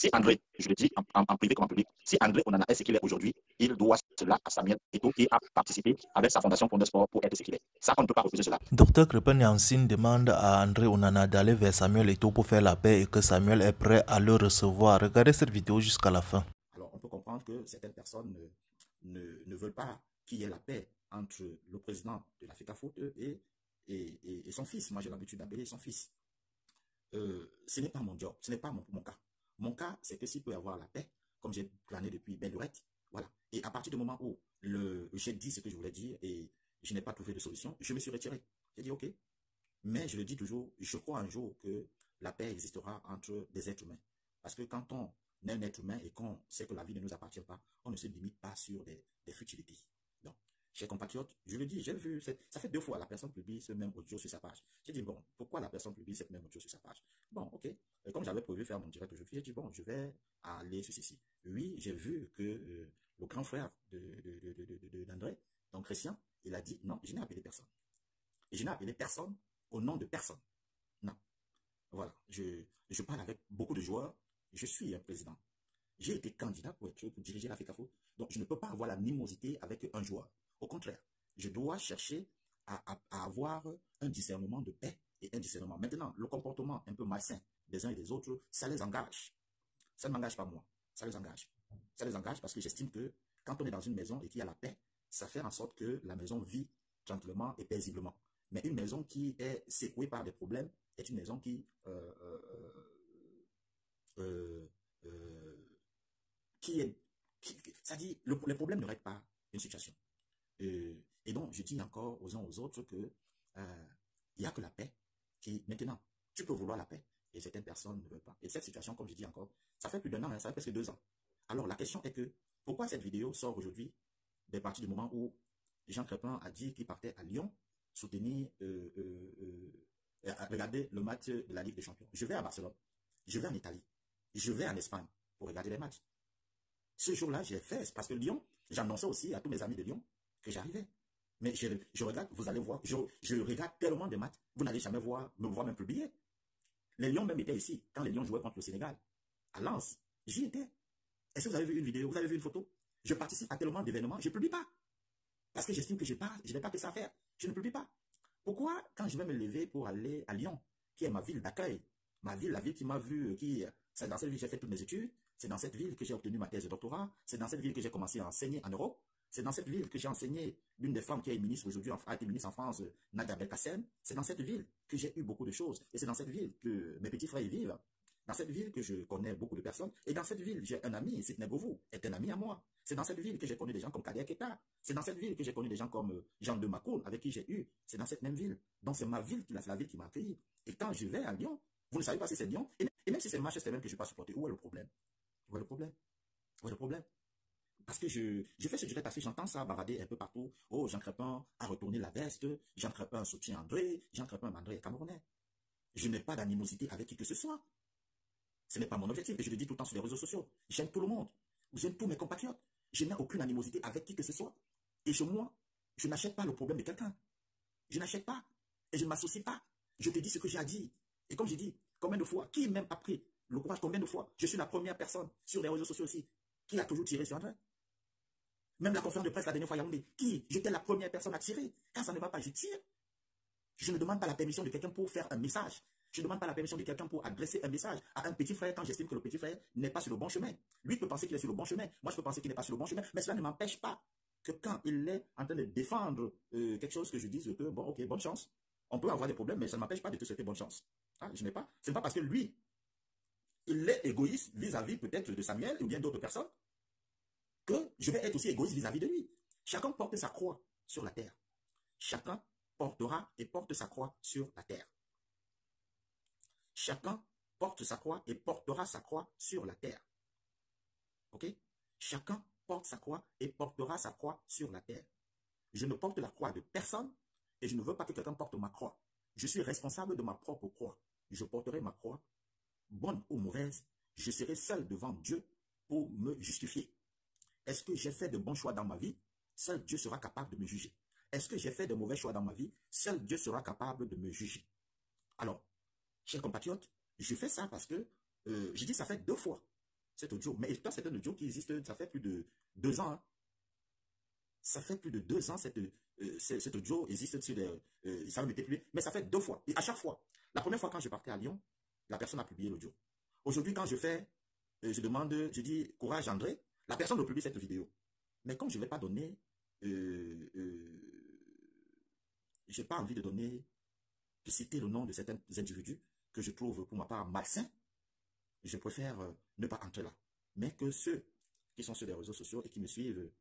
Si André, je le dis en privé comme en public, si André Onana est ce qu'il est aujourd'hui, il doit cela à Samuel Eto'o qui a participé avec sa fondation Fondé Sport pour être ce qu'il est. Ça, on ne peut pas refuser cela. Docteur Crépin Yancine demande à André Onana d'aller vers Samuel Eto'o pour faire la paix et que Samuel est prêt à le recevoir. Regardez cette vidéo jusqu'à la fin. Alors, on peut comprendre que certaines personnes ne veulent pas qu'il y ait la paix entre le président de la FECAFOOT et son fils. Moi, j'ai l'habitude d'appeler son fils. Ce n'est pas mon job, ce n'est pas mon cas. Mon cas, c'est que s'il peut y avoir la paix, comme j'ai plané depuis belle lurette, voilà. Et à partir du moment où j'ai dit ce que je voulais dire et je n'ai pas trouvé de solution, je me suis retiré. J'ai dit OK. Mais je le dis toujours, je crois un jour que la paix existera entre des êtres humains. Parce que quand on est un être humain et qu'on sait que la vie ne nous appartient pas, on ne se limite pas sur des futilités. Donc, chers compatriotes, je le dis, j'ai vu, ça fait 2 fois la personne publie ce même audio sur sa page. J'ai dit, bon, pourquoi la personne publie cette même audio sur sa page? Bon, ok. Et comme j'avais prévu faire mon direct aujourd'hui, j'ai dit, bon, je vais aller sur ceci. Oui, j'ai vu que le grand frère d'André, donc Christian, il a dit, non, je n'ai appelé personne. Et je n'ai appelé personne au nom de personne. Non. Voilà. Je parle avec beaucoup de joueurs. Je suis un président. J'ai été candidat pour diriger la FECAFOOT. Donc, je ne peux pas avoir l'animosité avec un joueur. Au contraire, je dois chercher à avoir un discernement de paix et un discernement. Maintenant, le comportement un peu malsain des uns et des autres, ça les engage. Ça ne m'engage pas moi. Ça les engage. Ça les engage parce que j'estime que quand on est dans une maison et qu'il y a la paix, ça fait en sorte que la maison vit tranquillement et paisiblement. Mais une maison qui est secouée par des problèmes est une maison qui ça dit, les problèmes ne règlent pas une situation. Et donc, je dis encore aux uns aux autres que il n'y a que la paix qui, maintenant, tu peux vouloir la paix et certaines personnes ne veulent pas. Et cette situation, comme je dis encore, ça fait plus d'1 an, hein, ça fait presque 2 ans. Alors, la question est que, pourquoi cette vidéo sort aujourd'hui, à partir du moment où Jean Crépin a dit qu'il partait à Lyon soutenir, regarder le match de la Ligue des Champions. Je vais à Barcelone, je vais en Italie, je vais en Espagne pour regarder les matchs. Ce jour-là, j'ai fait, parce que Lyon, j'annonçais aussi à tous mes amis de Lyon que j'arrivais. Mais je regarde, vous allez voir, je regarde tellement de matchs, vous n'allez jamais me voir même publier. Les Lions même étaient ici, quand les Lions jouaient contre le Sénégal, à Lens, j'y étais. Est-ce que vous avez vu une vidéo, vous avez vu une photo? Je participe à tellement d'événements, je ne publie pas. Parce que j'estime que je n'ai pas que ça à faire. Je ne publie pas. Pourquoi, quand je vais me lever pour aller à Lyon, qui est ma ville d'accueil, ma ville, la ville qui m'a vu, c'est dans cette ville que j'ai fait toutes mes études, c'est dans cette ville que j'ai obtenu ma thèse de doctorat, c'est dans cette ville que j'ai commencé à enseigner en Europe, c'est dans cette ville que j'ai enseigné l'une des femmes qui est ministre aujourd'hui, a été ministre en France, Nadia Belkacem. C'est dans cette ville que j'ai eu beaucoup de choses. Et c'est dans cette ville que mes petits frères y vivent. Dans cette ville que je connais beaucoup de personnes. Et dans cette ville, j'ai un ami, Sidney Govou, est un ami à moi. C'est dans cette ville que j'ai connu des gens comme Kader Keta. C'est dans cette ville que j'ai connu des gens comme Jean de Macoun, avec qui j'ai eu. C'est dans cette même ville. Donc c'est ma ville, c'est la ville qui m'a accueilli. Et quand je vais à Lyon, vous ne savez pas si c'est Lyon. Et même si c'est Manchester même que je ne vais pas supporter, où est le problème? Où est le problème? Où est le problème? Parce que je fais ce direct parce que j'entends ça bavader un peu partout. Oh, Jean Crépin a retourné la veste. Jean Crépin soutient André. Jean Crépin, André est camerounais. Je n'ai pas d'animosité avec qui que ce soit. Ce n'est pas mon objectif. Et je le dis tout le temps sur les réseaux sociaux. J'aime tout le monde. J'aime tous mes compatriotes. Je n'ai aucune animosité avec qui que ce soit. Et chez moi, je n'achète pas le problème de quelqu'un. Je n'achète pas. Et je ne m'associe pas. Je te dis ce que j'ai à dire. Et comme j'ai dit, combien de fois, qui même a pris le courage, combien de fois, je suis la première personne sur les réseaux sociaux aussi qui a toujours tiré sur André. Même la conférence de presse la dernière fois, Yaoundé, j'étais la première personne à tirer. Quand ça ne va pas, je tire. Je ne demande pas la permission de quelqu'un pour faire un message. Je ne demande pas la permission de quelqu'un pour adresser un message à un petit frère quand j'estime que le petit frère n'est pas sur le bon chemin. Lui peut penser qu'il est sur le bon chemin. Moi, je peux penser qu'il n'est pas sur le bon chemin. Mais cela ne m'empêche pas que quand il est en train de défendre quelque chose, que je dise que, bon, ok, bonne chance. On peut avoir des problèmes, mais ça ne m'empêche pas de te souhaiter bonne chance. Ah, je n'ai pas. Ce n'est pas parce que lui, il est égoïste vis-à-vis peut-être de Samuel ou bien d'autres personnes, que je vais être aussi égoïste vis-à-vis de lui. Chacun porte sa croix sur la terre. Chacun portera et porte sa croix sur la terre. Chacun porte sa croix et portera sa croix sur la terre. Ok? Chacun porte sa croix et portera sa croix sur la terre. Je ne porte la croix de personne et je ne veux pas que quelqu'un porte ma croix. Je suis responsable de ma propre croix. Je porterai ma croix, bonne ou mauvaise. Je serai seul devant Dieu pour me justifier. Est-ce que j'ai fait de bons choix dans ma vie? Seul Dieu sera capable de me juger. Est-ce que j'ai fait de mauvais choix dans ma vie? Seul Dieu sera capable de me juger. Alors, chers compatriotes, je fais ça parce que, je dis ça fait 2 fois. cet audio. Mais étant c'est un audio qui existe, ça fait plus de 2 ans. Hein. Ça fait plus de 2 ans, cet audio existe sur ça ne m'était plus. Mais ça fait 2 fois. Et à chaque fois, la première fois quand je partais à Lyon, la personne a publié l'audio. Aujourd'hui, quand je fais, je demande, je dis courage André, la personne ne publie cette vidéo. Mais comme je ne vais pas donner, je n'ai pas envie de citer le nom de certains individus que je trouve pour ma part malsains, je préfère ne pas entrer là. Mais que ceux qui sont sur les réseaux sociaux et qui me suivent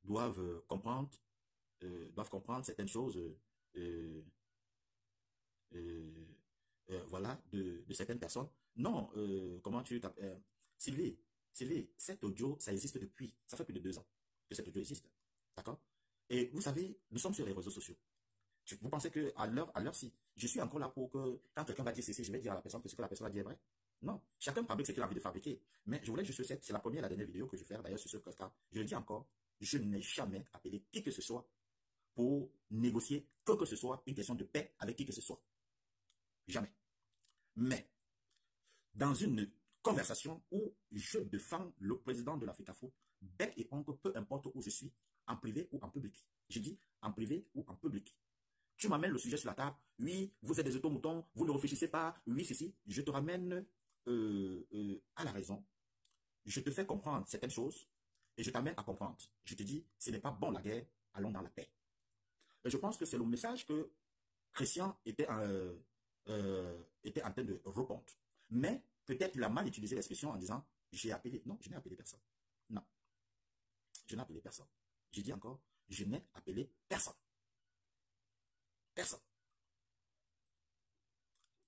doivent comprendre certaines choses voilà, de certaines personnes. Non, comment tu t'appelles Sylvie, cet audio, ça existe depuis, ça fait plus de 2 ans que cet audio existe. D'accord? Et vous savez, nous sommes sur les réseaux sociaux. Vous pensez qu'à l'heure-ci, je suis encore là pour que, quand quelqu'un va dire ceci, je vais dire à la personne que ce que la personne a dit est vrai? Non. Chacun fabrique ce qu'il a envie de fabriquer. Mais je voulais juste c'est la première et la dernière vidéo que je vais faire d'ailleurs sur ce cas. Je le dis encore, je n'ai jamais appelé qui que ce soit pour négocier que ce soit une question de paix avec qui que ce soit. Jamais. Mais, dans une conversation où je défends le président de l'Africafoot, bec et ongle, peu importe où je suis, en privé ou en public. Je dis en privé ou en public. Tu m'amènes le sujet sur la table. Oui, vous êtes des automoutons, vous ne réfléchissez pas. Oui, ceci. Je te ramène à la raison. Je te fais comprendre certaines choses et je t'amène à comprendre. Je te dis, ce n'est pas bon la guerre, allons dans la paix. Et je pense que c'est le message que Christian était en train de répondre. Mais peut-être il a mal utilisé l'expression en disant, j'ai appelé. Non, je n'ai appelé personne. Non, je n'ai appelé personne. J'ai dit encore, je n'ai appelé personne. Personne.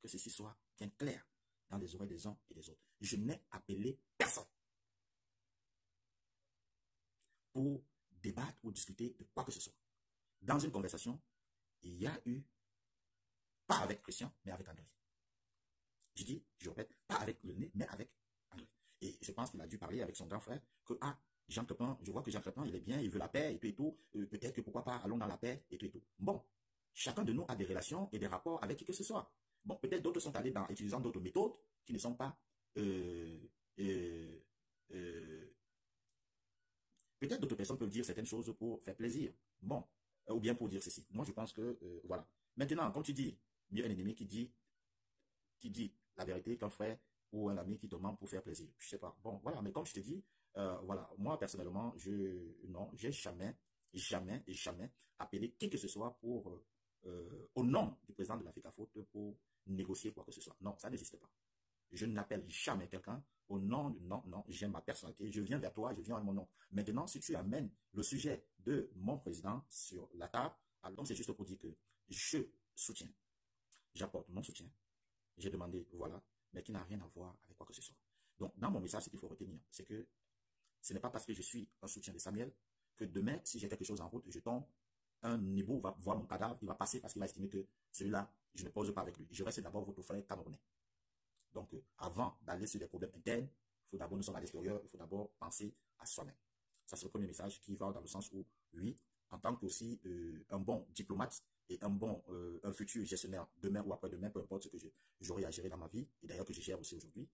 Que ceci soit bien clair dans les oreilles des uns et des autres. Je n'ai appelé personne pour débattre ou discuter de quoi que ce soit. Dans une conversation, il y a eu, pas avec Christian, mais avec André. Je dis, je répète, pas avec le nez, mais avec André. Et je pense qu'il a dû parler avec son grand frère que, Jean Crépin, je vois que Jean Crépin, il est bien, il veut la paix et tout et tout. Peut-être que pourquoi pas, allons dans la paix et tout et tout. Bon, chacun de nous a des relations et des rapports avec qui que ce soit. Bon, peut-être d'autres sont allés utilisant d'autres méthodes qui ne sont pas... peut-être d'autres personnes peuvent dire certaines choses pour faire plaisir. Bon, ou bien pour dire ceci. Moi, je pense que, voilà. Maintenant, comme tu dis, mieux un ennemi qui dit la vérité qu'un frère ou un ami qui te ment pour faire plaisir. Je sais pas. Bon, voilà. Mais comme je te dis, voilà. Moi, personnellement, j'ai jamais appelé qui que ce soit pour, au nom du président de l'Africafoot pour négocier quoi que ce soit. Non, ça n'existe pas. Je n'appelle jamais quelqu'un au nom de non, j'aime ma personnalité, je viens vers toi, je viens à mon nom. Maintenant, si tu amènes le sujet de mon président sur la table, alors c'est juste pour dire que je soutiens, j'apporte mon soutien. J'ai demandé, voilà, mais qui n'a rien à voir avec quoi que ce soit. Donc, dans mon message, ce qu'il faut retenir, c'est que ce n'est pas parce que je suis un soutien de Samuel que demain, si j'ai quelque chose en route, je tombe, un niveau va voir mon cadavre, il va passer parce qu'il va estimer que celui-là, je ne pose pas avec lui. Je reste d'abord votre frère camerounais. Donc, avant d'aller sur des problèmes internes, il faut d'abord, nous sommes à l'extérieur, il faut d'abord penser à soi-même. Ça, c'est le premier message qui va dans le sens où, oui, en tant qu'aussi un bon diplomate et un futur gestionnaire, demain ou après-demain, peu importe ce que j'aurai à gérer dans ma vie, et d'ailleurs que je gère aussi aujourd'hui,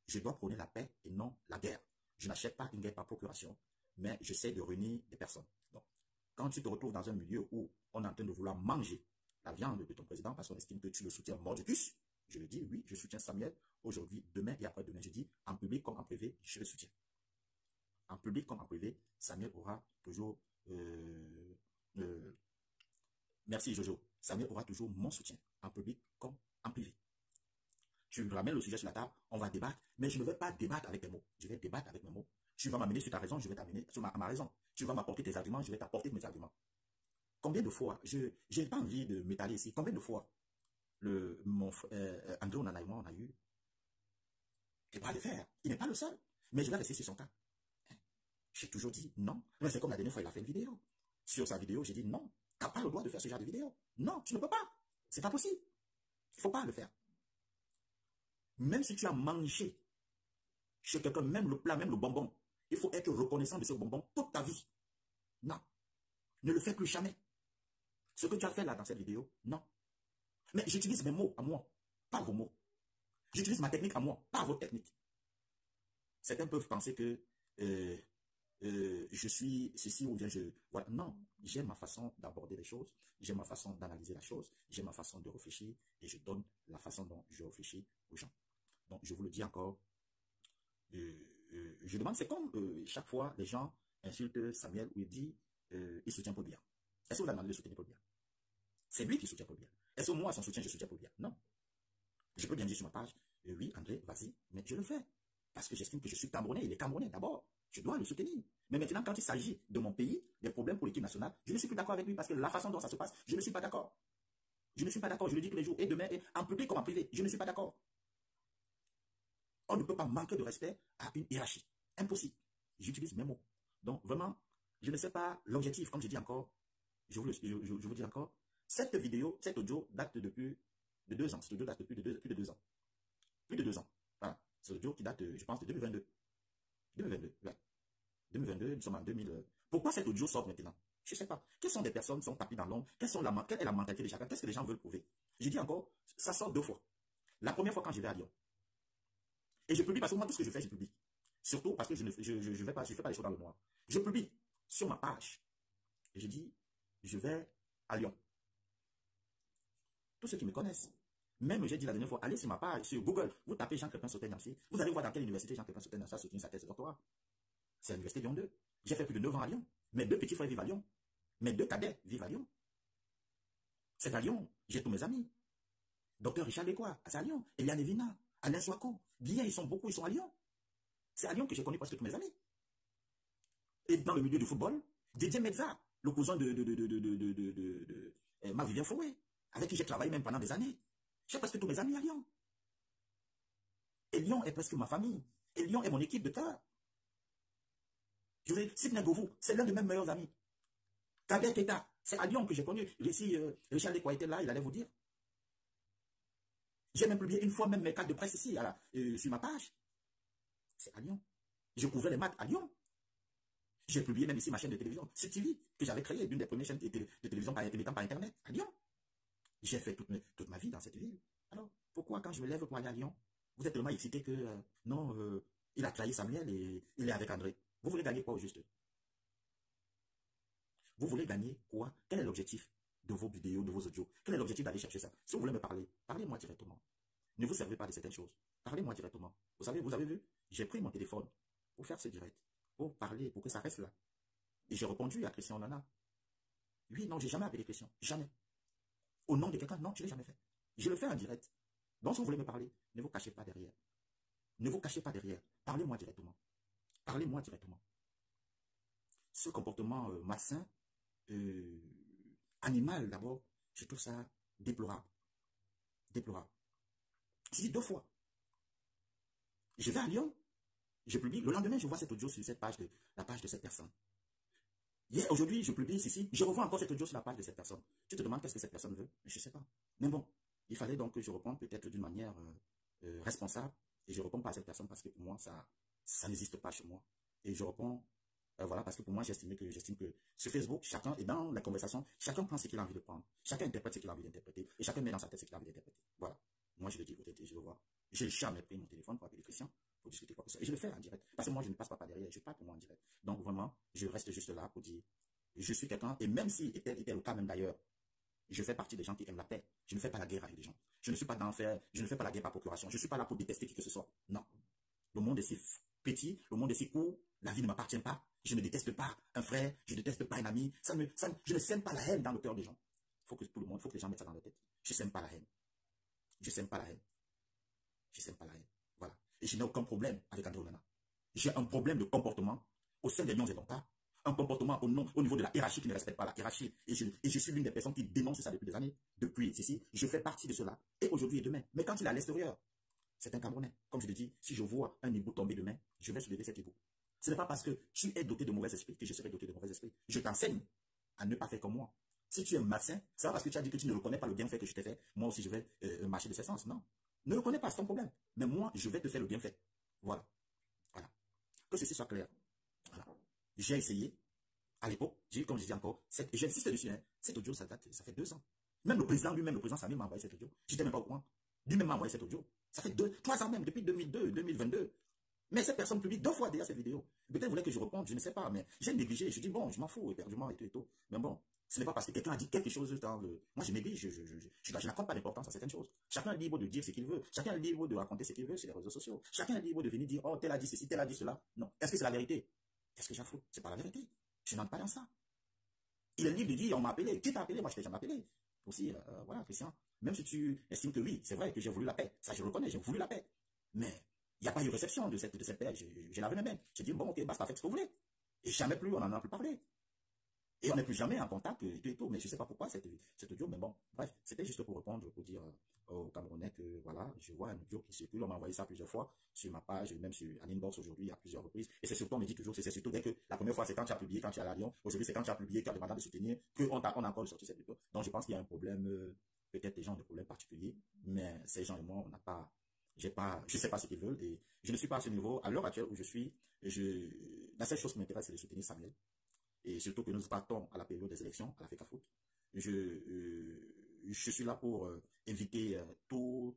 je dois prôner la paix et non la guerre. Je n'achète pas une guerre par procuration, mais j'essaie de réunir des personnes. Donc, quand tu te retrouves dans un milieu où on est en train de vouloir manger la viande de ton président parce qu'on estime que tu le soutiens mordicus, je le dis, oui, je soutiens Samuel aujourd'hui, demain et après-demain. Je dis, en public comme en privé, je le soutiens. En public comme en privé, Samuel aura toujours... merci Jojo. Samuel aura toujours mon soutien, en public comme en privé. Tu ramènes le sujet sur la table, on va débattre, mais je ne vais pas débattre avec tes mots. Je vais débattre avec mes mots. Tu vas m'amener sur ta raison, je vais t'amener sur ma raison. Tu vas m'apporter tes arguments, je vais t'apporter mes arguments. Combien de fois, je n'ai pas envie de m'étaler ici, combien de fois André Onana et moi, on a eu des bras de fer. Il n'est pas le seul. Mais je vais rester sur son cas. J'ai toujours dit non. Mais c'est comme la dernière fois, il a fait une vidéo. Sur sa vidéo, j'ai dit non. Tu n'as pas le droit de faire ce genre de vidéo. Non, tu ne peux pas. C'est pas possible. Il ne faut pas le faire. Même si tu as mangé chez quelqu'un, même le plat, même le bonbon, il faut être reconnaissant de ce bonbon toute ta vie. Non. Ne le fais plus jamais. Ce que tu as fait là dans cette vidéo, non. Mais j'utilise mes mots à moi, pas vos mots. J'utilise ma technique à moi, pas votre technique. Certains peuvent penser que je suis ceci ou bien je... Voilà. Non, j'ai ma façon d'aborder les choses, j'ai ma façon d'analyser la chose, j'ai ma façon de réfléchir et je donne la façon dont je réfléchis aux gens. Donc, je vous le dis encore, je demande, c'est comme chaque fois les gens insultent Samuel ou il dit il soutient Paul Biya. Est-ce que vous avez demandé de soutenir Paul Biya? C'est lui qui soutient Paul Biya. Est-ce que moi, à son soutien, je soutiens Paul Biya? Non. Je peux bien dire sur ma page, oui, André, vas-y, mais je le fais. Parce que j'estime que je suis Camerounais, il est Camerounais d'abord. Je dois le soutenir. Mais maintenant, quand il s'agit de mon pays, des problèmes pour l'équipe nationale, je ne suis plus d'accord avec lui parce que la façon dont ça se passe, je ne suis pas d'accord. Je ne suis pas d'accord, je le dis tous les jours, et demain, et en public comme en privé, je ne suis pas d'accord. On ne peut pas manquer de respect à une hiérarchie. Impossible. J'utilise mes mots. Donc, vraiment, je ne sais pas l'objectif, comme je dis encore, je vous dis encore, cette vidéo, cet audio date depuis de 2 ans. Cet audio date depuis plus de 2 ans. Plus de 2 ans. Voilà. C'est l'audio qui date, je pense, de 2022. 2022, ouais. 2022, nous sommes en 2000. Pourquoi cet audio sort maintenant? Je ne sais pas. Quelles sont des personnes qui sont tapées dans l'ombre? Quelle est la mentalité de chacun? Qu'est-ce que les gens veulent prouver? Je dis encore, ça sort 2 fois. La première fois quand je vais à Lyon. Et je publie parce que moi, tout ce que je fais, je publie. Surtout parce que je ne fais pas les choses dans le noir. Je publie sur ma page. Et je dis, je vais à Lyon. Tous ceux qui me connaissent. Même, j'ai dit la dernière fois, allez sur ma page, sur Google, vous tapez Jean Crépin Sautin-Niampsé, vous allez voir dans quelle université Jean Crépin Sautin-Niampsé a soutenu sa thèse de doctorat. C'est l'université Lyon 2. J'ai fait plus de 9 ans à Lyon. Mes 2 petits frères vivent à Lyon. Mes 2 cadets vivent à Lyon. C'est à Lyon. J'ai tous mes amis. Docteur Richard Lécois, c'est à Lyon. Eliane Evina, Alain Swako. Bien, ils sont beaucoup, ils sont à Lyon. C'est à Lyon que j'ai connu presque tous mes amis. Et dans le milieu du football, Didier Mezza, le cousin de Marc-Vivien Fouet, avec qui j'ai travaillé même pendant des années. J'ai presque tous mes amis à Lyon. Et Lyon est presque ma famille. Et Lyon est mon équipe de cœur. Je vais Sidney Govou, c'est l'un de mes meilleurs amis. Kader Keita, c'est à Lyon que j'ai connu. Si Richard Lécois était là, il allait vous dire. J'ai même publié une fois même mes cartes de presse ici, sur ma page. C'est à Lyon. Je couvrais les matchs à Lyon. J'ai publié même ici ma chaîne de télévision, CTV, que j'avais créée, l'une des premières chaînes de télévision émettant par Internet, à Lyon. J'ai fait toute ma vie dans cette ville. Alors, pourquoi quand je me lève pour aller à Lyon, vous êtes tellement excité que, non, il a trahi Samuel et il est avec André. Vous voulez gagner quoi au juste? Vous voulez gagner quoi? Quel est l'objectif de vos vidéos, de vos audios? Quel est l'objectif d'aller chercher ça? Si vous voulez me parler, parlez-moi directement. Ne vous servez pas de certaines choses. Parlez-moi directement. Vous savez, vous avez vu, j'ai pris mon téléphone pour faire ce direct, pour parler, pour que ça reste là. Et j'ai répondu à Christian Nana. Oui, non, j'ai jamais appelé Christian. Jamais. Au nom de quelqu'un, non, je ne l'ai jamais fait. Je le fais en direct. Donc, si vous voulez me parler, ne vous cachez pas derrière. Ne vous cachez pas derrière. Parlez-moi directement. Parlez-moi directement. Ce comportement malsain, animal d'abord, je trouve ça déplorable. Déplorable. J'ai dit 2 fois. Je vais à Lyon, je publie. Le lendemain, je vois cet audio sur cette page la page de cette personne. Hier, aujourd'hui, je publie ici, je revois encore cet audio sur la page de cette personne. Tu te demandes qu'est-ce que cette personne veut? Je ne sais pas. Mais bon, il fallait donc que je réponde peut-être d'une manière responsable. Et je ne réponds pas à cette personne parce que pour moi, ça n'existe pas chez moi. Et je réponds, voilà, parce que pour moi, j'estime que sur Facebook, chacun est dans la conversation, chacun prend ce qu'il a envie de prendre. Chacun interprète ce qu'il a envie d'interpréter. Et chacun met dans sa tête ce qu'il a envie d'interpréter. Voilà. Moi, je le dis peut-être et je le vois. Je n'ai jamais pris mon téléphone pour appeler Christian, pour discuter quoi que ce soit. Et je le fais en direct. Parce que moi, je ne passe pas par derrière. Je parle pour moi en direct. Donc, vraiment, je reste juste là pour dire, je suis quelqu'un, et même si était le cas même d'ailleurs, je fais partie des gens qui aiment la paix. Je ne fais pas la guerre avec les gens. Je ne suis pas d'enfer. Je ne fais pas la guerre par procuration. Je ne suis pas là pour détester qui que ce soit. Non. Le monde est si petit, le monde est si court, la vie ne m'appartient pas. Je ne déteste pas un frère, je ne déteste pas un ami. Je ne sème pas la haine dans le cœur des gens. Il faut que tout le monde, il faut que les gens mettent ça dans leur tête. Je ne sème pas la haine. Je ne sème pas la haine. Je ne sème pas la haine. Voilà. Et je n'ai aucun problème avec André Onana. J'ai un problème de comportement au sein des Lions et Dontars. Un comportement au niveau de la hiérarchie qui ne respecte pas la hiérarchie. Et je suis l'une des personnes qui dénonce ça depuis des années. Depuis ici, je fais partie de cela. Et aujourd'hui et demain. Mais quand il est à l'extérieur, c'est un Camerounais. Comme je le dis, si je vois un hibou tomber demain, je vais soulever cet hibou. Ce n'est pas parce que tu es doté de mauvais esprit que je serai doté de mauvais esprit. Je t'enseigne à ne pas faire comme moi. Si tu es malsain, c'est pas parce que tu as dit que tu ne reconnais pas le bienfait que je t'ai fait. Moi aussi, je vais marcher de ce sens. Non. Ne reconnais pas, c'est ton problème. Mais moi, je vais te faire le bienfait. Voilà. Voilà. Que ceci soit clair. Voilà. J'ai essayé. À l'époque, comme je dis encore, j'insiste dessus, hein, cet audio, ça fait 2 ans. Même le président lui-même, le président Samir m'a envoyé cet audio. J'étais même pas au courant. Lui-même m'a envoyé cet audio. Ça fait 3 ans même, depuis 2002, 2022. Mais cette personne publie 2 fois déjà cette vidéo. Peut-être voulait que je réponde, je ne sais pas, mais j'ai négligé. Je dis, bon, je m'en fous, éperdument et tout. Mais bon, ce n'est pas parce que quelqu'un a dit quelque chose dans le... Moi, je néglige, je n'accorde pas d'importance à certaines choses. Chacun est libre de dire ce qu'il veut. Chacun est libre de raconter ce qu'il veut sur les réseaux sociaux. Chacun est libre de venir dire, oh, tel a dit ceci, tel a dit cela. Non. Est-ce que c'est la vérité? Qu'est-ce que j'en fous? C'est pas la vérité. Je n'entre pas dans ça. Il est libre de dire, on m'a appelé. Qui t'a appelé? Moi, je t'ai jamais appelé. Aussi, voilà, Christian. Même si tu estimes que oui, c'est vrai que j'ai voulu la paix. Ça, je le reconnais, j'ai voulu la paix. Mais il n'y a pas eu réception de cette paix. J'ai lavé mes mains. J'ai dit, bon, ok, basta, faites ce que vous voulez. Et jamais plus, on n'en a plus parlé. Et on n'est plus jamais en contact et tout. Mais je ne sais pas pourquoi cet audio, mais bon, bref, c'était juste pour répondre, pour dire aux Camerounais que voilà, je vois un audio qui circule. On m'a envoyé ça plusieurs fois sur ma page, même sur un inbox aujourd'hui à plusieurs reprises. Et c'est surtout, on me dit toujours, c'est surtout dès que la première fois, c'est quand tu as publié, quand tu es à la Lyon. Aujourd'hui, c'est quand tu as publié, tu as demandé de soutenir, qu'on a encore sorti cette vidéo. Donc, je pense qu'il y a un problème, peut-être des gens ont des problèmes particuliers, mais ces gens et moi, on n'a pas, je sais pas ce qu'ils veulent et je ne suis pas à ce niveau. À l'heure actuelle où je suis, la seule chose qui m'intéresse, c'est de soutenir Samuel. Et surtout que nous partons à la période des élections, à la FECAFOOT. Je suis là pour éviter tout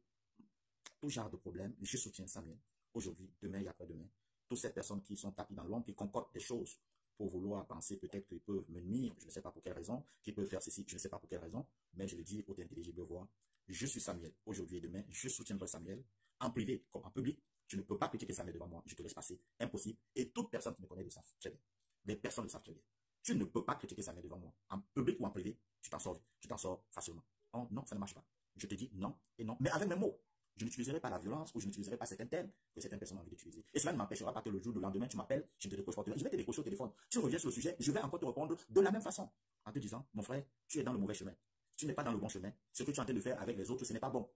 genre de problème. Je soutiens Samuel. Aujourd'hui, demain et après-demain. Toutes ces personnes qui sont tapis dans l'ombre, qui concoctent des choses pour vouloir penser peut-être qu'ils peuvent me nuire, je ne sais pas pour quelle raison, qu'ils peuvent faire ceci, je ne sais pas pour quelle raison, mais je le dis aux intelligibles voix. Je suis Samuel. Aujourd'hui et demain, je soutiendrai Samuel. En privé comme en public, tu ne peux pas critiquer Samuel devant moi. Je te laisse passer. Impossible. Et toute personne qui me connaît le savent très bien. Les personnes le savent très bien. Tu ne peux pas critiquer Samuel devant moi. En public ou en privé, tu t'en sors facilement. Oh non, ça ne marche pas. Je te dis non et non. Mais avec mes mots. Je n'utiliserai pas la violence ou je n'utiliserai pas certains termes que certaines personnes ont envie d'utiliser. Et cela ne m'empêchera pas que le jour, le lendemain, tu m'appelles, je ne te décroche pas. Je vais te décrocher au téléphone. Tu reviens sur le sujet, je vais encore te répondre de la même façon. En te disant, mon frère, tu es dans le mauvais chemin. Tu n'es pas dans le bon chemin. Ce que tu es en train de faire avec les autres, ce n'est pas bon.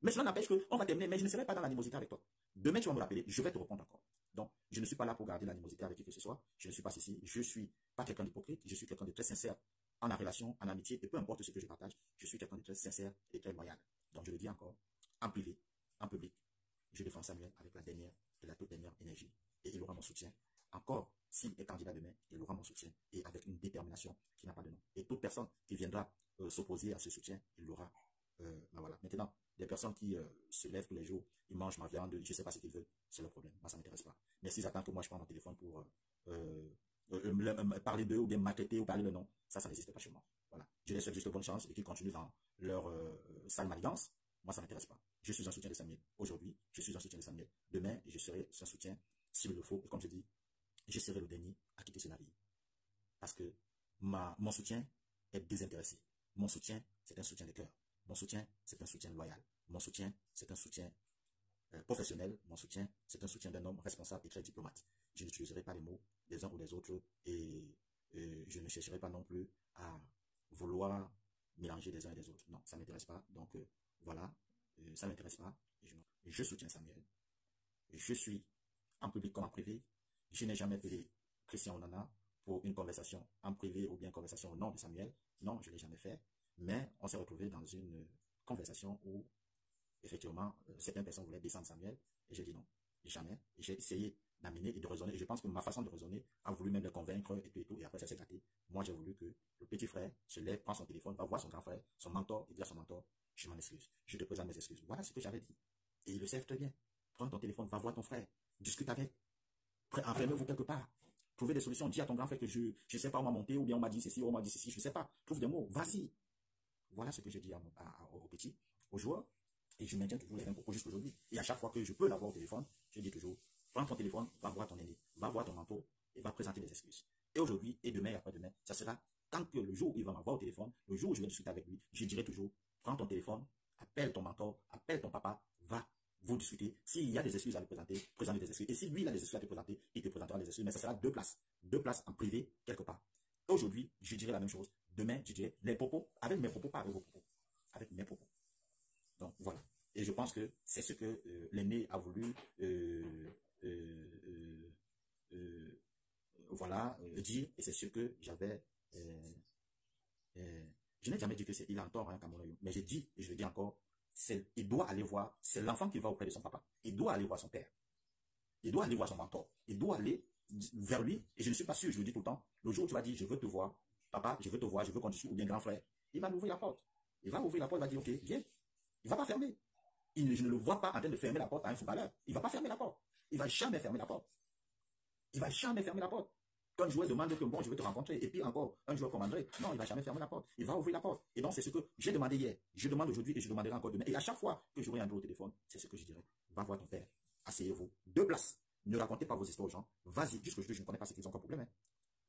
Mais cela n'empêche qu'on va terminer, mais je ne serai pas dans l'animosité avec toi. Demain, tu vas me rappeler, je vais te répondre encore. Donc, je ne suis pas là pour garder l'animosité avec qui que ce soit. Je ne suis pas ceci. Je ne suis pas quelqu'un d'hypocrite. Je suis quelqu'un de très sincère en la relation, en amitié. Et peu importe ce que je partage, je suis quelqu'un de très sincère et très loyal. Donc, je le dis encore, en privé, en public, je défends Samuel avec la toute dernière énergie. Et il aura mon soutien. Encore, s'il est candidat demain, il aura mon soutien. Et avec une détermination qui n'a pas de nom. Et toute personne qui viendra s'opposer à ce soutien, il l'aura. Ben voilà. Maintenant, des personnes qui se lèvent tous les jours, ils mangent ma viande, je ne sais pas ce qu'ils veulent, c'est leur problème. Moi, ça ne m'intéresse pas. Mais s'ils attendent que moi, je prenne mon téléphone pour parler d'eux ou bien m'inquiéter ou parler de nom, ça n'existe pas chez moi. Voilà. Je les souhaite juste bonne chance et qu'ils continuent dans leur sale manigance. Moi, ça ne m'intéresse pas. Je suis un soutien de Samuel. Aujourd'hui, je suis un soutien de Samuel. Demain, je serai un soutien s'il le faut. Et comme je dis, je serai le dernier à quitter ce navire. Parce que mon soutien est désintéressé. Mon soutien, c'est un soutien de cœur. Mon soutien, c'est un soutien loyal. Mon soutien, c'est un soutien professionnel. Mon soutien, c'est un soutien d'un homme responsable et très diplomate. Je n'utiliserai pas les mots des uns ou des autres et je ne chercherai pas non plus à vouloir mélanger des uns et des autres. Non, ça ne m'intéresse pas. Donc, voilà, ça ne m'intéresse pas. Je soutiens Samuel. Je suis en public comme en privé. Je n'ai jamais appelé Christian Onana pour une conversation en privé ou bien une conversation au nom de Samuel. Non, je ne l'ai jamais fait. Mais on s'est retrouvé dans une conversation où, effectivement, certaines personnes voulaient descendre Samuel. Et j'ai dit non, jamais. J'ai essayé d'amener et de raisonner. Et je pense que ma façon de raisonner a voulu même les convaincre et tout et tout. Et après, ça s'est gâté. Moi, j'ai voulu que le petit frère se lève, prend son téléphone, va voir son grand frère, son mentor, et dire à son mentor, je m'en excuse. Je te présente mes excuses. Voilà ce que j'avais dit. Et ils le savent très bien. Prends ton téléphone, va voir ton frère. Discute avec. Enfermez-vous quelque part. Trouvez des solutions. Dis à ton grand frère que je ne sais pas où on m'a monté, ou bien on m'a dit ceci, ou on m'a dit ceci, je ne sais pas. Trouve des mots. Vas-y. Voilà ce que je dis aux petits, aux joueurs. Et je maintiens toujours les mêmes propos jusqu'aujourd'hui. Et à chaque fois que je peux l'avoir au téléphone, je dis toujours, prends ton téléphone, va voir ton aîné, va voir ton mentor et va présenter des excuses. Et aujourd'hui, et demain et après-demain, ça sera tant que le jour où il va m'avoir au téléphone, le jour où je vais discuter avec lui, je dirai toujours, prends ton téléphone, appelle ton mentor, appelle ton papa, va vous discuter. S'il y a des excuses à lui présenter, présente des excuses. Et si lui, il a des excuses à te présenter, il te présentera des excuses. Mais ça sera deux places en privé, quelque part. Aujourd'hui, je dirai la même chose. Demain, je dirai les propos, avec mes propos, pas avec vos propos. Avec mes propos. Donc, voilà. Et je pense que c'est ce que l'aîné a voulu dire. Et c'est ce que j'avais... je n'ai jamais dit qu'il a un tort, hein, Camerounais. Mais j'ai dit, et je le dis encore, il doit aller voir, c'est l'enfant qui va auprès de son papa. Il doit aller voir son père. Il doit aller voir son mentor. Il doit aller vers lui. Et je ne suis pas sûr, je le dis tout le temps, le jour où tu vas dire, je veux te voir, papa, je veux te voir, je veux qu'on discute, ou bien grand frère, il va m'ouvrir la porte. Il va ouvrir la porte, il va dire, ok, viens. Il ne va pas fermer. Je ne le vois pas en train de fermer la porte à un footballeur. Il ne va pas fermer la porte. Il ne va jamais fermer la porte. Il ne va jamais fermer la porte. Quand un joueur demande que bon, je veux te rencontrer, et puis encore, un joueur comme André, non, il ne va jamais fermer la porte. Il va ouvrir la porte. Et donc, c'est ce que j'ai demandé hier. Je demande aujourd'hui et je demanderai encore demain. Et à chaque fois que j'aurai André au téléphone, c'est ce que je dirai. Va voir ton père. Asseyez-vous. 2 places. Ne racontez pas vos histoires aux gens. Vas-y, jusqu'aujourd'hui, je ne connais pas ce qu'ils ont comme problème. Hein.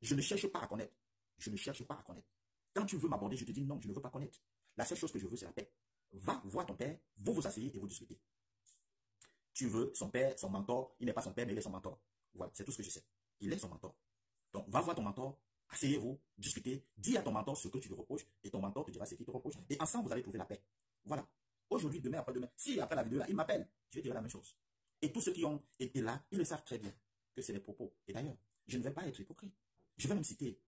Je ne cherche pas à connaître. Je ne cherche pas à connaître. Quand tu veux m'aborder, je te dis non, je ne veux pas connaître. La seule chose que je veux, c'est la paix. Va voir ton père, vous vous asseyez et vous discutez. Tu veux son père, son mentor, il n'est pas son père, mais il est son mentor. Voilà, c'est tout ce que je sais. Il est son mentor. Donc, va voir ton mentor, asseyez-vous, discutez, dis à ton mentor ce que tu lui reproches, et ton mentor te dira ce qu'il te reproche. Et ensemble, vous allez trouver la paix. Voilà. Aujourd'hui, demain, après-demain, si après la vidéo là, il m'appelle, je vais dire la même chose. Et tous ceux qui ont été là, ils le savent très bien que c'est les propos. Et d'ailleurs, je ne vais pas être hypocrite. Je vais même citer.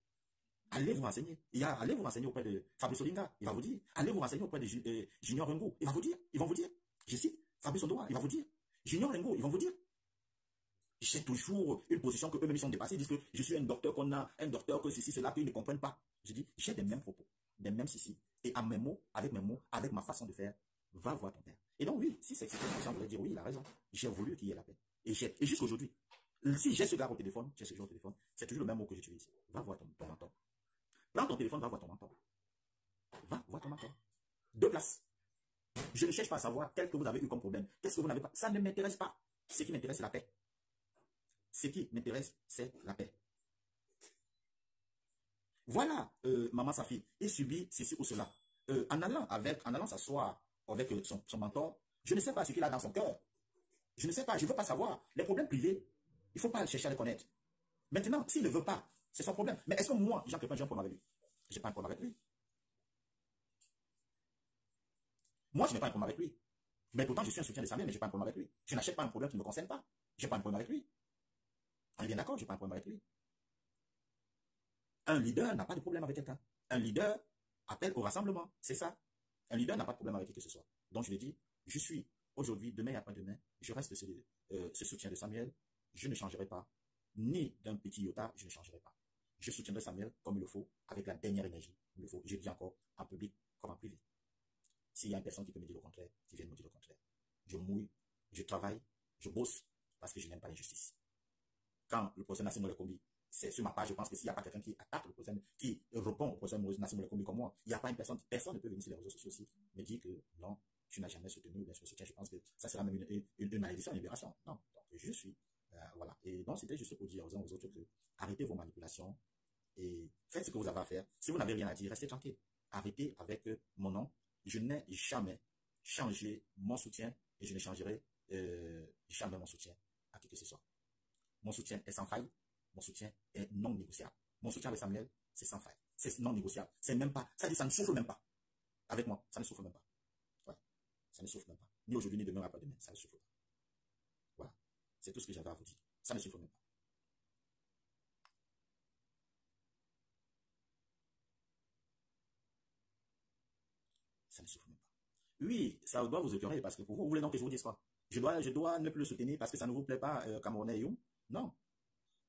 Allez vous renseigner. Allez vous renseigner auprès de Fabrice Olinga, il va vous dire. Allez vous renseigner auprès de Junior Rengo, il va vous dire. Ils vont vous dire. Je cite Fabrice Olinga, il va vous dire. Junior Rengo, ils vont vous dire. J'ai toujours une position que eux-mêmes sont dépassés. Ils disent que je suis un docteur qu'on a, un docteur que ceci, cela, qu'ils ne comprennent pas. Je dis, j'ai des mêmes propos, des mêmes ceci. Et à mes mots, avec ma façon de faire, va voir ton père. Et donc, oui, si c'est que ça voudrait dire, oui, il a raison. J'ai voulu qu'il y ait la paix. Et jusqu'aujourd'hui, si j'ai ce gars au téléphone, j'ai ce gars au téléphone, c'est toujours le même mot que j'utilise. Va voir ton mentor. Prends ton téléphone, va voir ton mentor. Va voir ton mentor. 2 places. Je ne cherche pas à savoir quel que vous avez eu comme problème. Qu'est-ce que vous n'avez pas. Ça ne m'intéresse pas. Ce qui m'intéresse, c'est la paix. Ce qui m'intéresse, c'est la paix. Voilà, maman Safi, il subit ceci ou cela. En allant s'asseoir avec son mentor, je ne sais pas ce qu'il a dans son cœur. Je ne sais pas, je ne veux pas savoir. Les problèmes privés, il ne faut pas chercher à les connaître. Maintenant, s'il ne veut pas, c'est son problème. Mais est-ce que moi, j'ai un problème avec lui? Je n'ai pas un problème avec lui. Moi, je n'ai pas un problème avec lui. Mais pourtant, je suis un soutien de Samuel, mais je n'ai pas un problème avec lui. Je n'achète pas un problème qui ne me concerne pas. Je n'ai pas un problème avec lui. On est bien d'accord, je n'ai pas un problème avec lui. Un leader n'a pas de problème avec quelqu'un. Un leader appelle au rassemblement. C'est ça. Un leader n'a pas de problème avec qui que ce soit. Donc, je lui dis, je suis aujourd'hui, demain et après-demain, je reste ce soutien de Samuel. Je ne changerai pas. Ni d'un petit iota, je ne changerai pas. Je soutiendrai Samuel comme il le faut, avec la dernière énergie. Il le faut. Je le dis encore, en public comme en privé. S'il y a une personne qui peut me dire le contraire, qui vient me dire le contraire. Je mouille, je travaille, je bosse, parce que je n'aime pas l'injustice. Quand le professeur Nassim Molekombi, c'est sur ma page, je pense que s'il n'y a pas quelqu'un qui attaque le professeur, qui répond au professeur Nassim Molekombi comme moi, il n'y a pas une personne ne peut venir sur les réseaux sociaux aussi, me dire que non, tu n'as jamais soutenu le soutien. Je pense que ça sera même une malédiction, une libération. Non, donc je suis, voilà. Et donc c'était juste pour dire aux uns aux autres que arrêtez vos manipulations et faites ce que vous avez à faire. Si vous n'avez rien à dire, restez tranquille. Arrêtez avec mon nom. Je n'ai jamais changé mon soutien et je ne changerai jamais mon soutien à qui que ce soit. Mon soutien est sans faille. Mon soutien est non négociable. Mon soutien avec Samuel, c'est sans faille. C'est non négociable. C'est même pas, ça dit, ça ne souffle même pas. Avec moi, ça ne souffle même pas. Ouais. Ça ne souffle même pas. Ni aujourd'hui, ni demain, après-demain. Ça ne souffle pas. Voilà. C'est tout ce que j'avais à vous dire. Ça ne souffle même pas. Ça ne souffle même pas. Oui, ça doit vous écœurer parce que pour vous, vous voulez donc que je vous dise quoi? Je dois ne plus le soutenir parce que ça ne vous plaît pas, Camerounais et Youm? Non.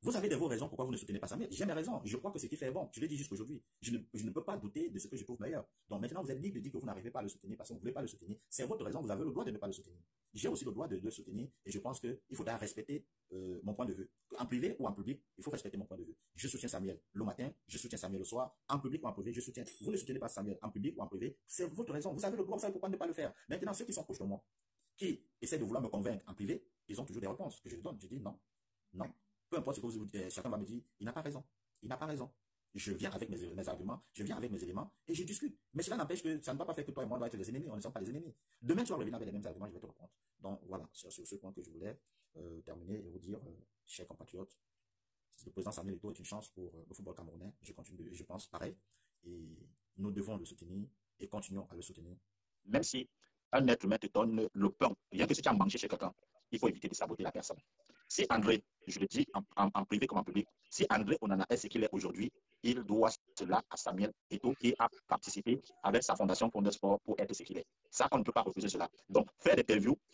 Vous avez vos raisons pourquoi vous ne soutenez pas Samuel. J'ai mes raisons. Je crois que ce qui fait bon. Je l'ai dit jusqu'aujourd'hui. Je ne peux pas douter de ce que je trouve meilleur. Donc maintenant, vous êtes libre de dire que vous n'arrivez pas à le soutenir parce que vous ne voulez pas le soutenir. C'est votre raison. Vous avez le droit de ne pas le soutenir. J'ai aussi le droit de le soutenir et je pense qu'il faudra respecter mon point de vue. En privé ou en public, il faut respecter mon point de vue. Je soutiens Samuel le matin, je soutiens Samuel le soir. En public ou en privé, je soutiens. Vous ne soutenez pas Samuel en public ou en privé. C'est votre raison. Vous avez le droit. Vous savez pourquoi ne pas le faire. Maintenant, ceux qui sont proches de moi, qui essaient de vouloir me convaincre en privé, ils ont toujours des réponses que je donne. Je dis non, non. Peu importe ce que vous dites, chacun va me dire, il n'a pas raison. Il n'a pas raison. Je viens avec mes arguments, je viens avec mes éléments et je discute. Mais cela n'empêche que ça ne va pas faire que toi et moi doit être les ennemis. On ne sommes pas les ennemis. Demain, tu vas revenir avec les mêmes arguments, je vais te répondre. Donc voilà, c'est sur ce point que je voulais terminer et vous dire, chers compatriotes, le président Samuel Eto'o est une chance pour le football camerounais. Je pense pareil. Et nous devons le soutenir et continuons à le soutenir. Même si un être humain te donne le pain, rien que si tu as mangé chez quelqu'un, il faut éviter de saboter la personne. Si André, je le dis en privé comme en public, si André Onana est ce qu'il est aujourd'hui, il doit cela à Samuel Eto'o qui a participé avec sa fondation Fondesport pour être ce qu'il est. Ça, on ne peut pas refuser cela. Donc, faire des interviews